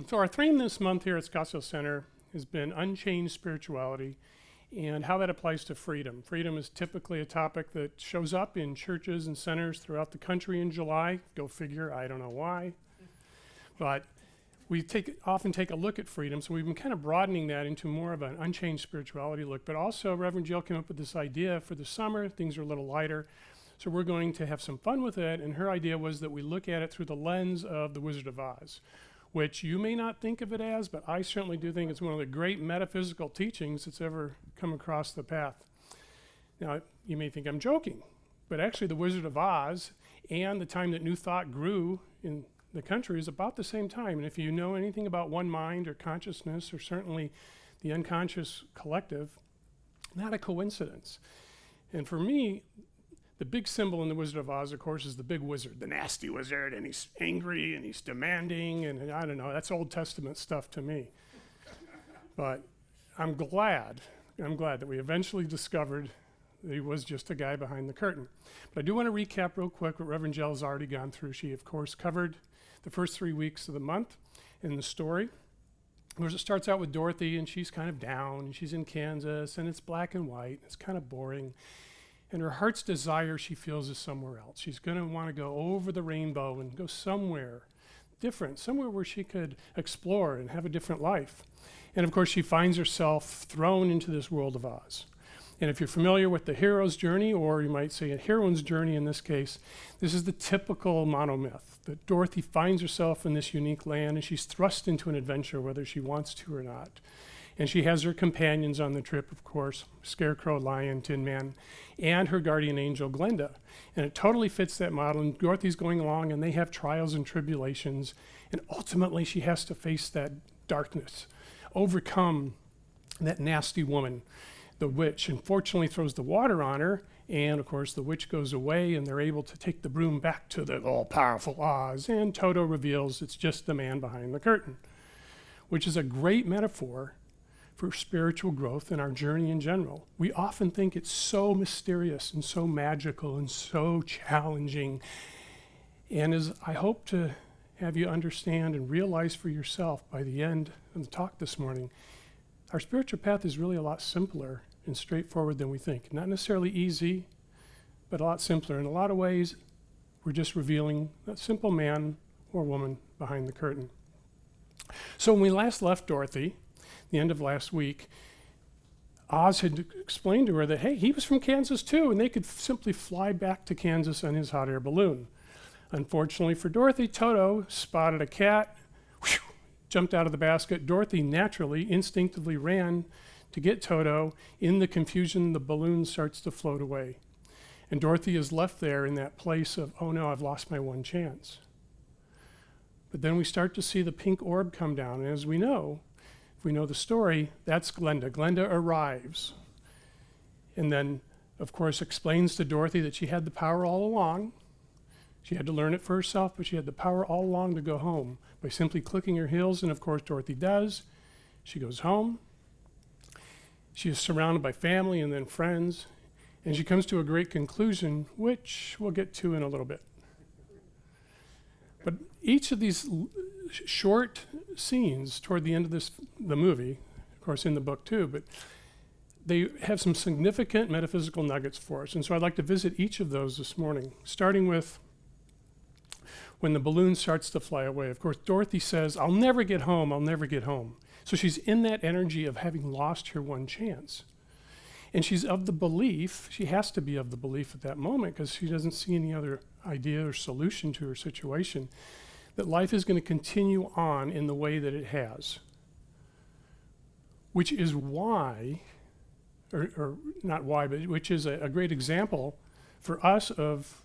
So our theme this month here at Scottsdale Center has been unchanged spirituality and how that applies to freedom. Freedom is typically a topic that shows up in churches and centers throughout the country in July. Go figure, I don't know why. But we often take a look at freedom, so we've been kind of broadening that into more of an unchanged spirituality look. But also, Reverend Jill came up with this idea for the summer. Things are a little lighter, so we're going to have some fun with it. And her idea was that we look at it through the lens of The Wizard of Oz, which you may not think of it as, but I certainly do think it's one of the great metaphysical teachings that's ever come across the path. Now, you may think I'm joking, but actually The Wizard of Oz and the time that New Thought grew in the country is about the same time. And if you know anything about one mind or consciousness, or certainly the unconscious collective, not a coincidence. And for me, the big symbol in The Wizard of Oz, of course, is the big wizard, the nasty wizard, and he's angry and he's demanding, and I don't know, that's Old Testament stuff to me. But I'm glad that we eventually discovered that he was just a guy behind the curtain. But I do want to recap real quick what Reverend Jill has already gone through. She, of course, covered the first 3 weeks of the month in the story. Of course, it starts out with Dorothy, and she's kind of down, and she's in Kansas, and it's black and white, it's kind of boring. And her heart's desire, she feels, is somewhere else. She's going to want to go over the rainbow and go somewhere different, somewhere where she could explore and have a different life. And of course, she finds herself thrown into this world of Oz. And if you're familiar with the hero's journey, or you might say a heroine's journey in this case, this is the typical monomyth, that Dorothy finds herself in this unique land and she's thrust into an adventure whether she wants to or not. And she has her companions on the trip, of course, Scarecrow, Lion, Tin Man, and her guardian angel, Glenda. And it totally fits that model. And Dorothy's going along, and they have trials and tribulations. And ultimately, she has to face that darkness, overcome that nasty woman, the witch. Unfortunately, throws the water on her. And, of course, the witch goes away, and they're able to take the broom back to the all-powerful Oz. And Toto reveals it's just the man behind the curtain, which is a great metaphor for spiritual growth in our journey in general. We often think it's so mysterious and so magical and so challenging. And as I hope to have you understand and realize for yourself by the end of the talk this morning, our spiritual path is really a lot simpler and straightforward than we think. Not necessarily easy, but a lot simpler. In a lot of ways, we're just revealing that simple man or woman behind the curtain. So when we last left Dorothy, the end of last week, Oz had explained to her that, hey, he was from Kansas too, and they could simply fly back to Kansas on his hot air balloon. Unfortunately for Dorothy, Toto spotted a cat, whew, jumped out of the basket. Dorothy naturally, instinctively ran to get Toto. In the confusion, the balloon starts to float away. And Dorothy is left there in that place of, oh no, I've lost my one chance. But then we start to see the pink orb come down, and as we know, if we know the story, that's Glenda. Glenda arrives and then, of course, explains to Dorothy that she had the power all along. She had to learn it for herself, but she had the power all along to go home by simply clicking her heels, and of course, Dorothy does. She goes home. She is surrounded by family and then friends, and she comes to a great conclusion, which we'll get to in a little bit. But each of these short scenes toward the end of the movie, of course in the book too, but they have some significant metaphysical nuggets for us. And so I'd like to visit each of those this morning, starting with when the balloon starts to fly away. Of course, Dorothy says, I'll never get home, I'll never get home. So she's in that energy of having lost her one chance. And she's of the belief, she has to be of the belief at that moment because she doesn't see any other idea or solution to her situation, that life is going to continue on in the way that it has. Which is why, or not why, but which is a great example for us of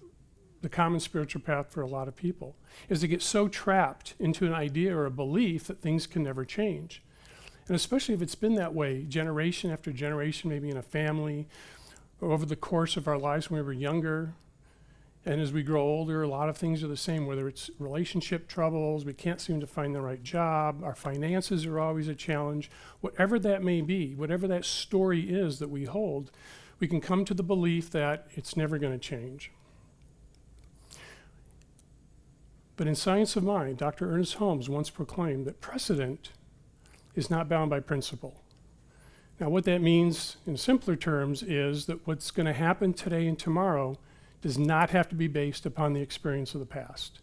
the common spiritual path for a lot of people, is to get so trapped into an idea or a belief that things can never change. And especially if it's been that way generation after generation, maybe in a family, or over the course of our lives when we were younger. And as we grow older, a lot of things are the same, whether it's relationship troubles, we can't seem to find the right job, our finances are always a challenge. Whatever that may be, whatever that story is that we hold, we can come to the belief that it's never going to change. But in Science of Mind, Dr. Ernest Holmes once proclaimed that precedent is not bound by principle. Now, what that means in simpler terms is that what's going to happen today and tomorrow does not have to be based upon the experience of the past.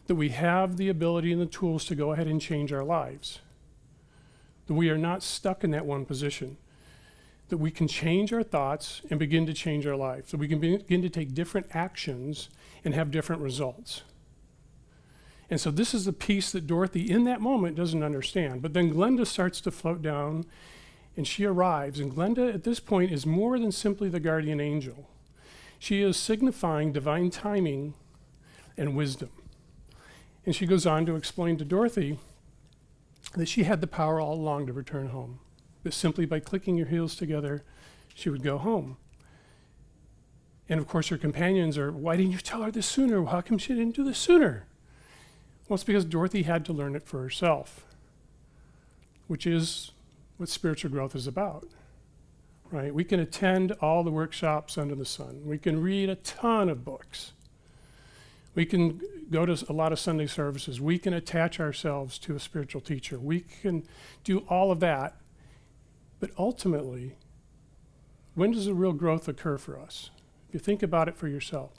That we have the ability and the tools to go ahead and change our lives. That we are not stuck in that one position. That we can change our thoughts and begin to change our lives. That we can begin to take different actions and have different results. And so this is the piece that Dorothy in that moment doesn't understand. But then Glenda starts to float down and she arrives. And Glenda at this point is more than simply the guardian angel. She is signifying divine timing and wisdom. And she goes on to explain to Dorothy that she had the power all along to return home. But simply by clicking her heels together, she would go home. And of course her companions are, why didn't you tell her this sooner? How come she didn't do this sooner? Well, it's because Dorothy had to learn it for herself, which is what spiritual growth is about, right? We can attend all the workshops under the sun. We can read a ton of books. We can go to a lot of Sunday services. We can attach ourselves to a spiritual teacher. We can do all of that. But ultimately, when does the real growth occur for us? If you think about it for yourself,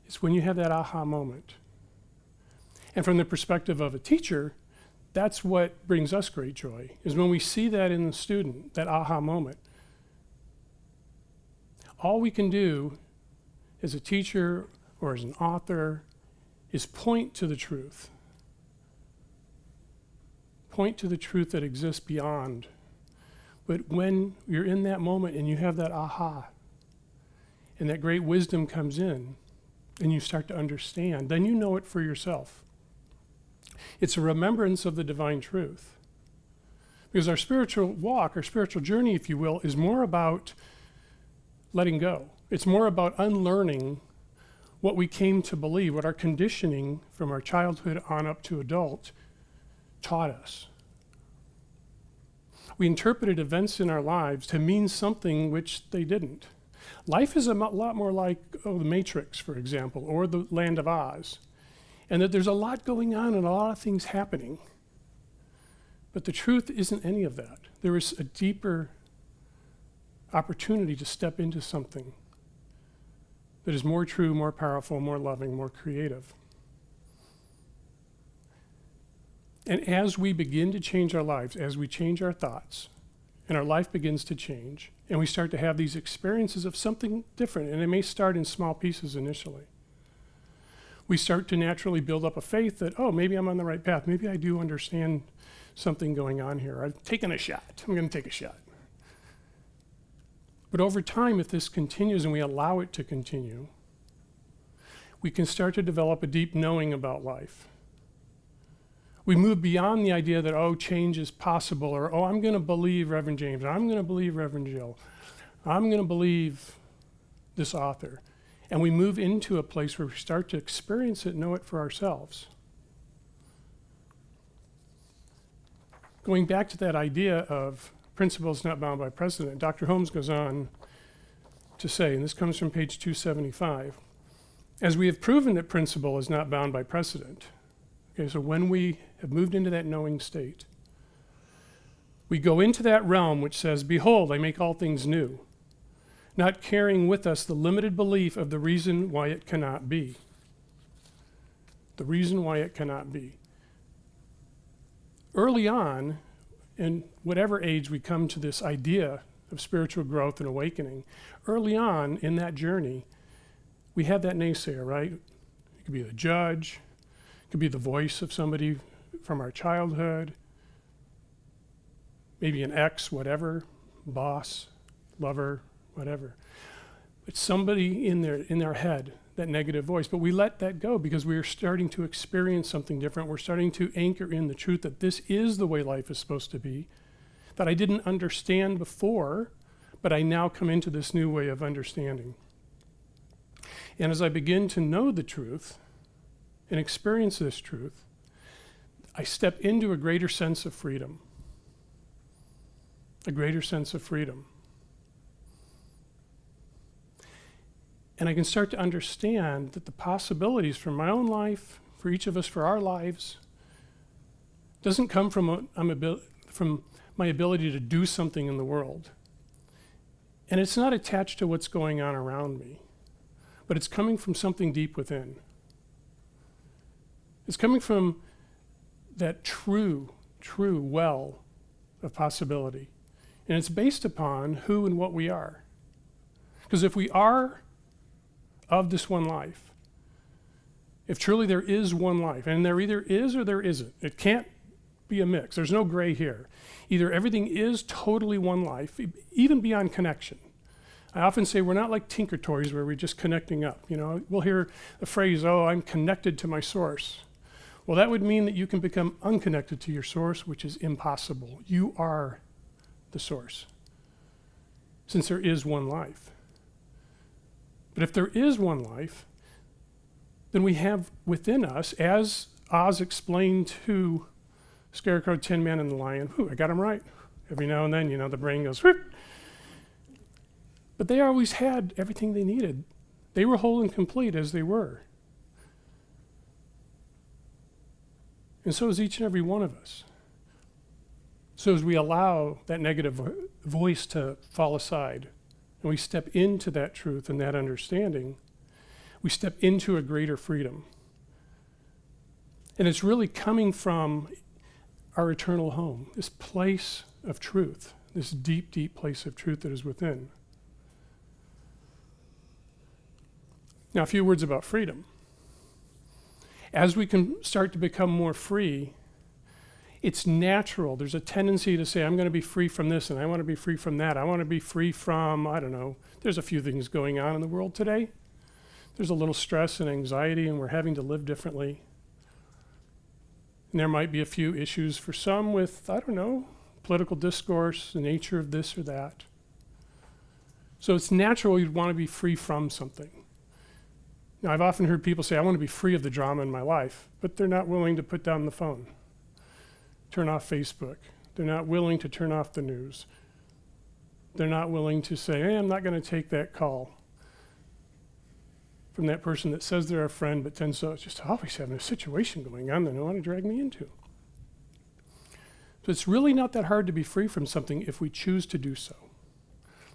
it's when you have that aha moment. And from the perspective of a teacher, that's what brings us great joy, is when we see that in the student, that aha moment. All we can do as a teacher or as an author is point to the truth. Point to the truth that exists beyond. But when you're in that moment and you have that aha, and that great wisdom comes in, and you start to understand, then you know it for yourself. It's a remembrance of the divine truth. Because our spiritual walk, our spiritual journey, if you will, is more about letting go. It's more about unlearning what we came to believe, what our conditioning from our childhood on up to adult taught us. We interpreted events in our lives to mean something which they didn't. Life is a lot more like The Matrix, for example, or The Land of Oz. And that there's a lot going on and a lot of things happening. But the truth isn't any of that. There is a deeper opportunity to step into something that is more true, more powerful, more loving, more creative. And as we begin to change our lives, as we change our thoughts, and our life begins to change, and we start to have these experiences of something different, and it may start in small pieces initially. We start to naturally build up a faith that, oh, maybe I'm on the right path. Maybe I do understand something going on here. I've taken a shot. I'm going to take a shot. But over time, if this continues and we allow it to continue, we can start to develop a deep knowing about life. We move beyond the idea that, oh, change is possible, or, oh, I'm going to believe Reverend James, or I'm going to believe Reverend Jill. I'm going to believe this author. And we move into a place where we start to experience it, know it for ourselves. Going back to that idea of principles not bound by precedent, Dr. Holmes goes on to say, and this comes from page 275, as we have proven that principle is not bound by precedent. Okay, so when we have moved into that knowing state, we go into that realm which says, behold, I make all things new, not carrying with us the limited belief of the reason why it cannot be. The reason why it cannot be. Early on, in whatever age we come to this idea of spiritual growth and awakening, early on in that journey, we have that naysayer, right? It could be the judge, it could be the voice of somebody from our childhood, maybe an ex, whatever, boss, lover, whatever. It's somebody in their head, that negative voice. But we let that go because we are starting to experience something different. We're starting to anchor in the truth that this is the way life is supposed to be, that I didn't understand before, but I now come into this new way of understanding. And as I begin to know the truth and experience this truth, I step into a greater sense of freedom. A greater sense of freedom. And I can start to understand that the possibilities for my own life, for each of us for our lives doesn't come from my ability to do something in the world. And it's not attached to what's going on around me, but it's coming from something deep within. It's coming from that true well of possibility. And it's based upon who and what we are. Because if we are of this one life, if truly there is one life, and there either is or there isn't, it can't be a mix. There's no gray here. Either everything is totally one life, even beyond connection. I often say we're not like Tinker Toys where we're just connecting up. You know, we'll hear the phrase, oh, I'm connected to my source. Well, that would mean that you can become unconnected to your source, which is impossible. You are the source, since there is one life. But if there is one life, then we have within us, as Oz explained to Scarecrow, Tin Man, and the Lion, I got them right. Every now and then, the brain goes, whoop. But they always had everything they needed. They were whole and complete as they were. And so is each and every one of us. So as we allow that negative voice to fall aside, and we step into that truth and that understanding, we step into a greater freedom. And it's really coming from our eternal home, this place of truth, this deep, deep place of truth that is within. Now, a few words about freedom. As we can start to become more free, it's natural. There's a tendency to say, I'm going to be free from this, and I want to be free from that. I want to be free from, I don't know, there's a few things going on in the world today. There's a little stress and anxiety, and we're having to live differently. And there might be a few issues for some with, I don't know, political discourse, the nature of this or that. So it's natural you'd want to be free from something. Now, I've often heard people say, I want to be free of the drama in my life, but they're not willing to put down the phone, turn off Facebook. They're not willing to turn off the news. They're not willing to say, hey, I'm not going to take that call from that person that says they're a friend, but tends to just always having a situation going on that they want to drag me into. So it's really not that hard to be free from something if we choose to do so.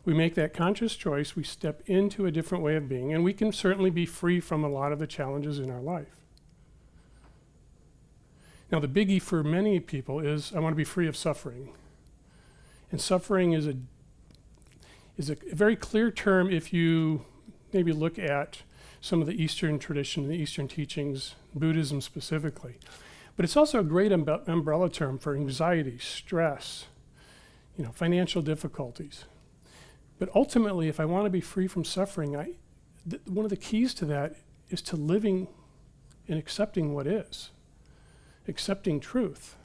We make that conscious choice, we step into a different way of being, and we can certainly be free from a lot of the challenges in our life. Now, the biggie for many people is, I want to be free of suffering. And suffering is a very clear term if you maybe look at some of the Eastern tradition, the Eastern teachings, Buddhism specifically. But it's also a great umbrella term for anxiety, stress, financial difficulties. But ultimately, if I want to be free from suffering, one of the keys to that is to living and accepting what is, accepting truth.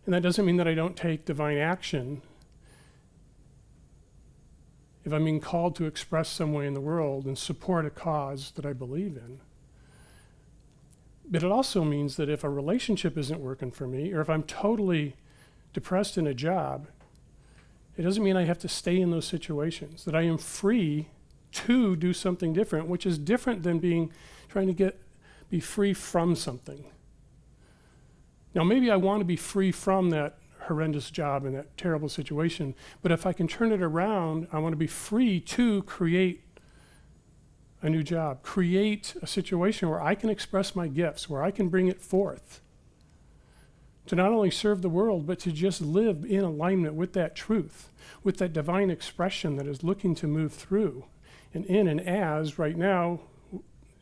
And that doesn't mean that I don't take divine action if I'm being called to express some way in the world and support a cause that I believe in. But it also means that if a relationship isn't working for me, or if I'm totally depressed in a job, it doesn't mean I have to stay in those situations, that I am free to do something different, which is different than trying to be free from something. Now, maybe I want to be free from that horrendous job and that terrible situation, but if I can turn it around, I want to be free to create a new job, create a situation where I can express my gifts, where I can bring it forth, to not only serve the world, but to just live in alignment with that truth, with that divine expression that is looking to move through and in and as, right now,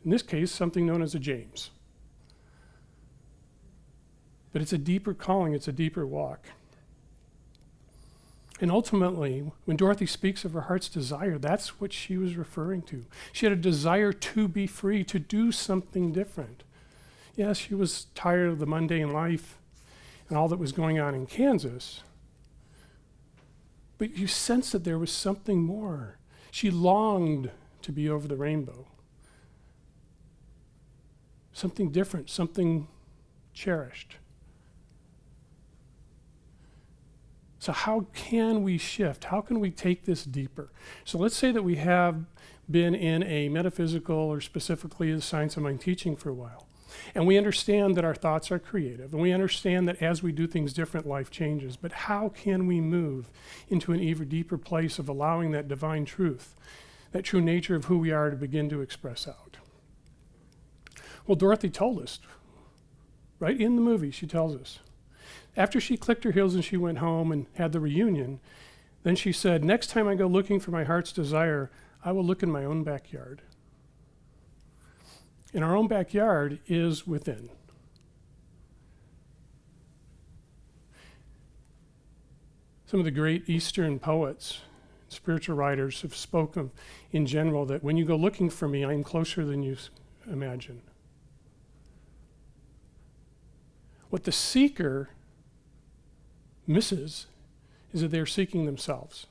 in this case, something known as a James. But it's a deeper calling, it's a deeper walk. And ultimately, when Dorothy speaks of her heart's desire, that's what she was referring to. She had a desire to be free, to do something different. Yes, she was tired of the mundane life and all that was going on in Kansas, but you sense that there was something more. She longed to be over the rainbow. Something different, something cherished. So how can we shift? How can we take this deeper? So let's say that we have been in a metaphysical or specifically the science of mind teaching for a while. And we understand that our thoughts are creative, and we understand that as we do things different, life changes. But how can we move into an even deeper place of allowing that divine truth, that true nature of who we are, to begin to express out? Well, Dorothy told us, right in the movie, she tells us. After she clicked her heels and she went home and had the reunion, then she said, next time I go looking for my heart's desire, I will look in my own backyard. And our own backyard is within. Some of the great Eastern poets, spiritual writers have spoken in general that when you go looking for me, I am closer than you imagine. What the seeker misses is that they're seeking themselves.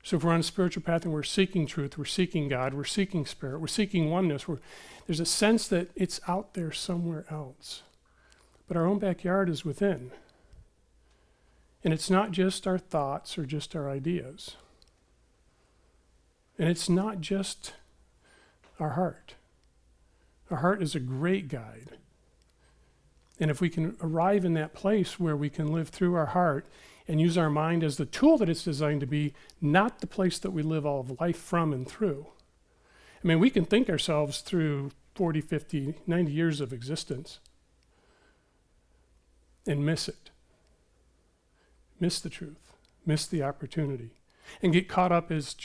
So if we're on a spiritual path and we're seeking truth, we're seeking God, we're seeking spirit, we're seeking oneness, there's a sense that it's out there somewhere else. But our own backyard is within. And it's not just our thoughts or just our ideas. And it's not just our heart. Our heart is a great guide. And if we can arrive in that place where we can live through our heart and use our mind as the tool that it's designed to be, not the place that we live all of life from and through. I mean, we can think ourselves through 40, 50, 90 years of existence and miss it. Miss the truth. Miss the opportunity. And get caught up, as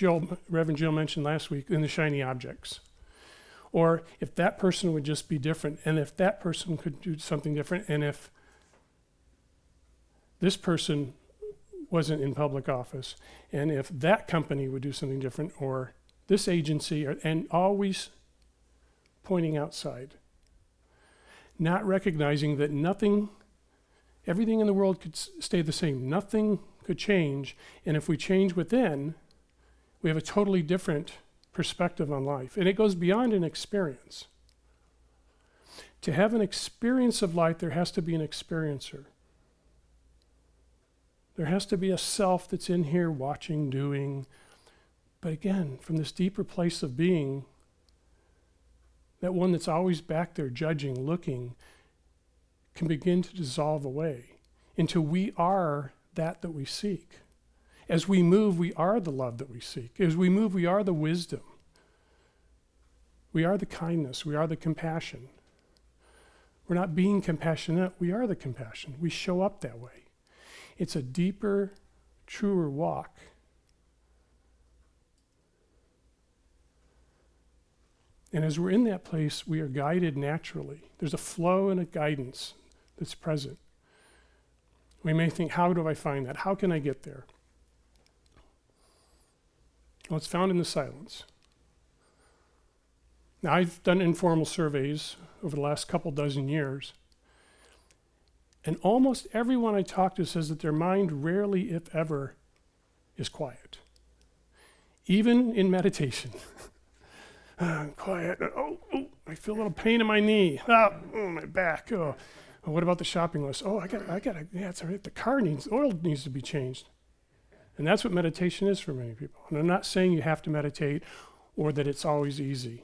Reverend Jill mentioned last week, in the shiny objects. Or if that person would just be different, and if that person could do something different, and if this person wasn't in public office, and if that company would do something different, or this agency, and always pointing outside. Not recognizing that everything in the world could stay the same. Nothing could change, and if we change within, we have a totally different perspective on life. And it goes beyond an experience. To have an experience of life, there has to be an experiencer. There has to be a self that's in here watching, doing. But again, from this deeper place of being, that one that's always back there judging, looking, can begin to dissolve away until we are that we seek. As we move, we are the love that we seek. As we move, we are the wisdom. We are the kindness. We are the compassion. We're not being compassionate. We are the compassion. We show up that way. It's a deeper, truer walk. And as we're in that place, we are guided naturally. There's a flow and a guidance that's present. We may think, how do I find that? How can I get there? Well, it's found in the silence. Now, I've done informal surveys over the last couple dozen years, and almost everyone I talk to says that their mind rarely, if ever, is quiet. Even in meditation. Quiet. Oh, I feel a little pain in my knee. My back. Oh, what about the shopping list? Oh, I got. Yeah, it's all right. The oil needs to be changed. And that's what meditation is for many people. And I'm not saying you have to meditate or that it's always easy.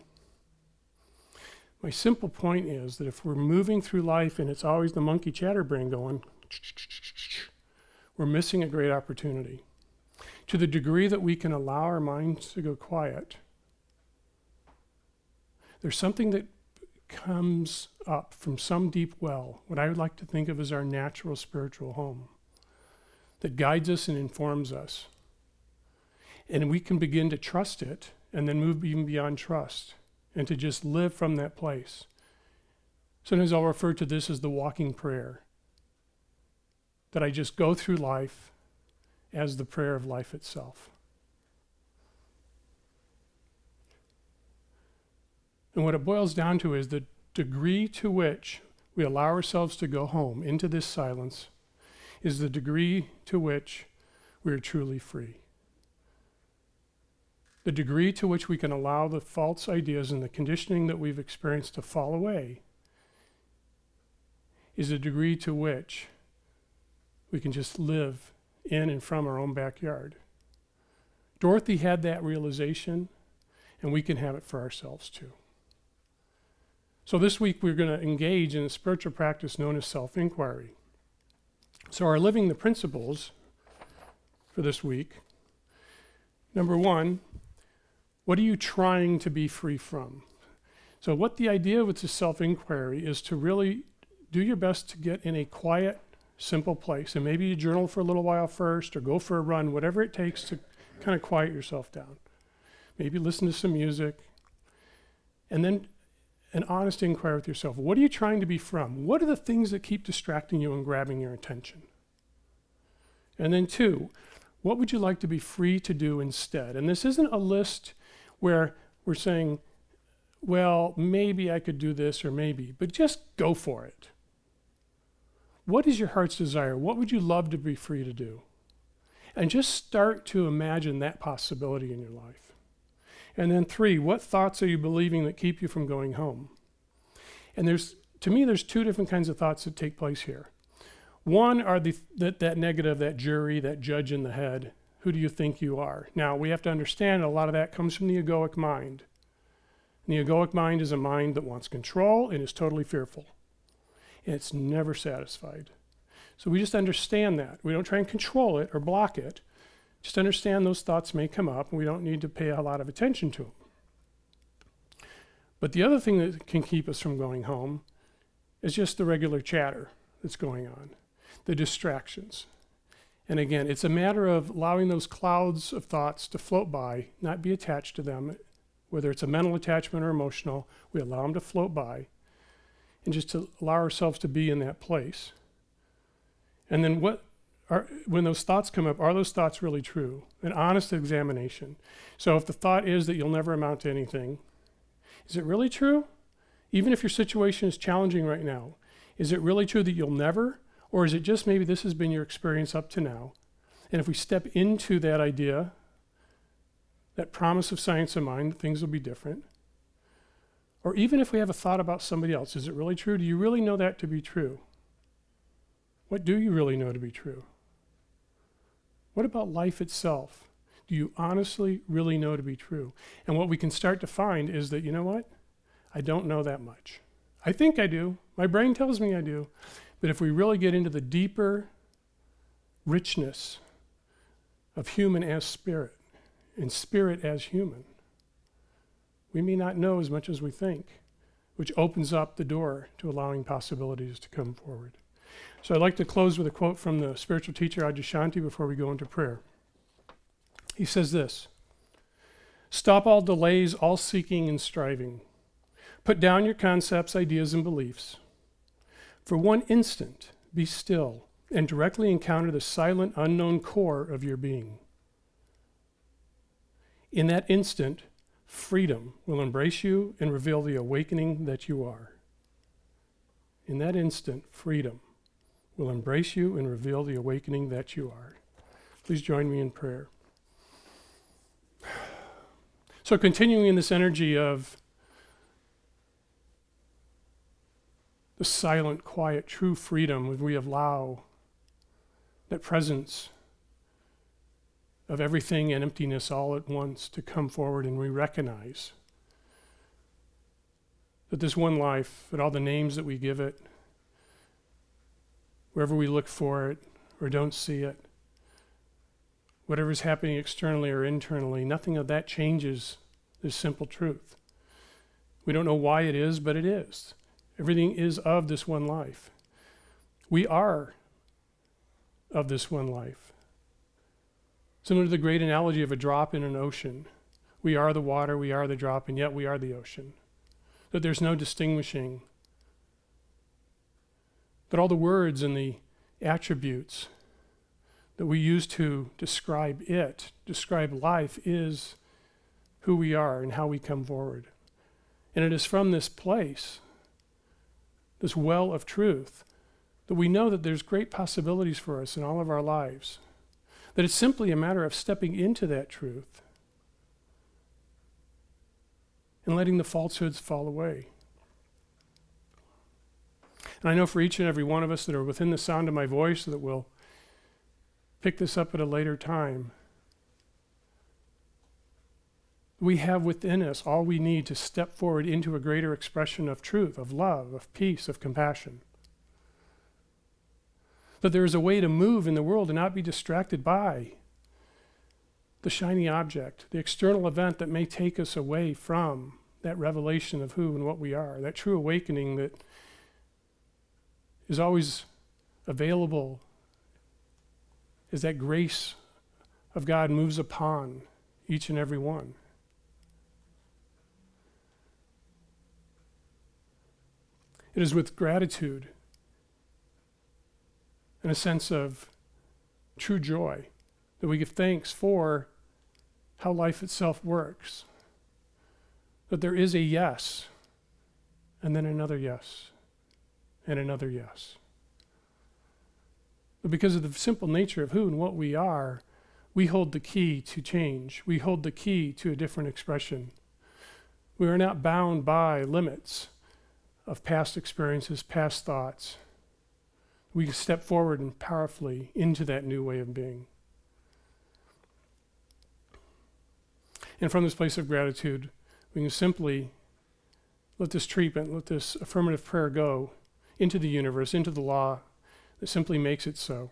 My simple point is that if we're moving through life and it's always the monkey chatterbrain going, we're missing a great opportunity. To the degree that we can allow our minds to go quiet, there's something that comes up from some deep well, what I would like to think of as our natural spiritual home, that guides us and informs us. And we can begin to trust it and then move even beyond trust and to just live from that place. Sometimes I'll refer to this as the walking prayer, that I just go through life as the prayer of life itself. And what it boils down to is the degree to which we allow ourselves to go home into this silence is the degree to which we are truly free. The degree to which we can allow the false ideas and the conditioning that we've experienced to fall away is the degree to which we can just live in and from our own backyard. Dorothy had that realization, and we can have it for ourselves too. So this week we're going to engage in a spiritual practice known as self-inquiry. So our living the principles for this week. Number one, what are you trying to be free from? So what the idea with the self-inquiry is to really do your best to get in a quiet, simple place. And maybe you journal for a little while first or go for a run, whatever it takes to kind of quiet yourself down. Maybe listen to some music. And then an honest inquiry with yourself. What are you trying to be from? What are the things that keep distracting you and grabbing your attention? And then two, what would you like to be free to do instead? And this isn't a list where we're saying, well, maybe I could do this or maybe, but just go for it. What is your heart's desire? What would you love to be free to do? And just start to imagine that possibility in your life. And then three, what thoughts are you believing that keep you from going home? And to me, there's two different kinds of thoughts that take place here. One are that negative, that jury, that judge in the head. Who do you think you are? Now, we have to understand a lot of that comes from the egoic mind. And the egoic mind is a mind that wants control and is totally fearful. And it's never satisfied. So we just understand that. We don't try and control it or block it. Just understand those thoughts may come up and we don't need to pay a lot of attention to them. But the other thing that can keep us from going home is just the regular chatter that's going on, the distractions. And again, it's a matter of allowing those clouds of thoughts to float by, not be attached to them, whether it's a mental attachment or emotional, we allow them to float by and just to allow ourselves to be in that place. And then when those thoughts come up, are those thoughts really true? An honest examination. So if the thought is that you'll never amount to anything, is it really true? Even if your situation is challenging right now, is it really true that you'll never? Or is it just maybe this has been your experience up to now? And if we step into that idea, that promise of science of mind, that things will be different. Or even if we have a thought about somebody else, is it really true? Do you really know that to be true? What do you really know to be true? What about life itself? Do you honestly really know to be true? And what we can start to find is that, you know what? I don't know that much. I think I do. My brain tells me I do. But if we really get into the deeper richness of human as spirit, and spirit as human, we may not know as much as we think, which opens up the door to allowing possibilities to come forward. So I'd like to close with a quote from the spiritual teacher Adyashanti before we go into prayer. He says this: "Stop all delays, all seeking and striving. Put down your concepts, ideas, and beliefs. For one instant, be still and directly encounter the silent, unknown core of your being. In that instant, freedom will embrace you and reveal the awakening that you are." In that instant, freedom will embrace you and reveal the awakening that you are. Please join me in prayer. So continuing in this energy of the silent, quiet, true freedom, when we allow that presence of everything and emptiness all at once to come forward, and we recognize that this one life, and all the names that we give it, wherever we look for it or don't see it, whatever's happening externally or internally, nothing of that changes this simple truth. We don't know why it is, but it is. Everything is of this one life. We are of this one life. Similar to the great analogy of a drop in an ocean. We are the water, we are the drop, and yet we are the ocean. That there's no distinguishing. That all the words and the attributes that we use to describe life, is who we are and how we come forward. And it is from this place, this well of truth, that we know that there's great possibilities for us in all of our lives. That it's simply a matter of stepping into that truth and letting the falsehoods fall away. And I know for each and every one of us that are within the sound of my voice that will pick this up at a later time, We have within us all we need to step forward into a greater expression of truth, of love, of peace, of compassion. That there is a way to move in the world and not be distracted by the shiny object, the external event that may take us away from that revelation of who and what we are, that true awakening that is always available as that grace of God moves upon each and every one. It is with gratitude and a sense of true joy that we give thanks for how life itself works. That there is a yes, and then another yes, and another yes. But because of the simple nature of who and what we are, we hold the key to change. We hold the key to a different expression. We are not bound by limits of past experiences, past thoughts. We can step forward and powerfully into that new way of being. And from this place of gratitude, we can simply let this treatment, let this affirmative prayer go into the universe, into the law that simply makes it so.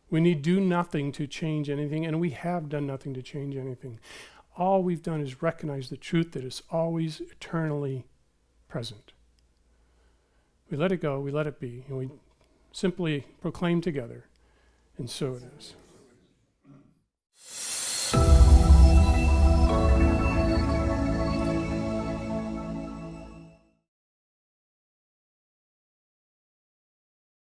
We need do nothing to change anything, and we have done nothing to change anything. All we've done is recognize the truth that is always eternally present. We let it go, we let it be, and we simply proclaim together, and so it is.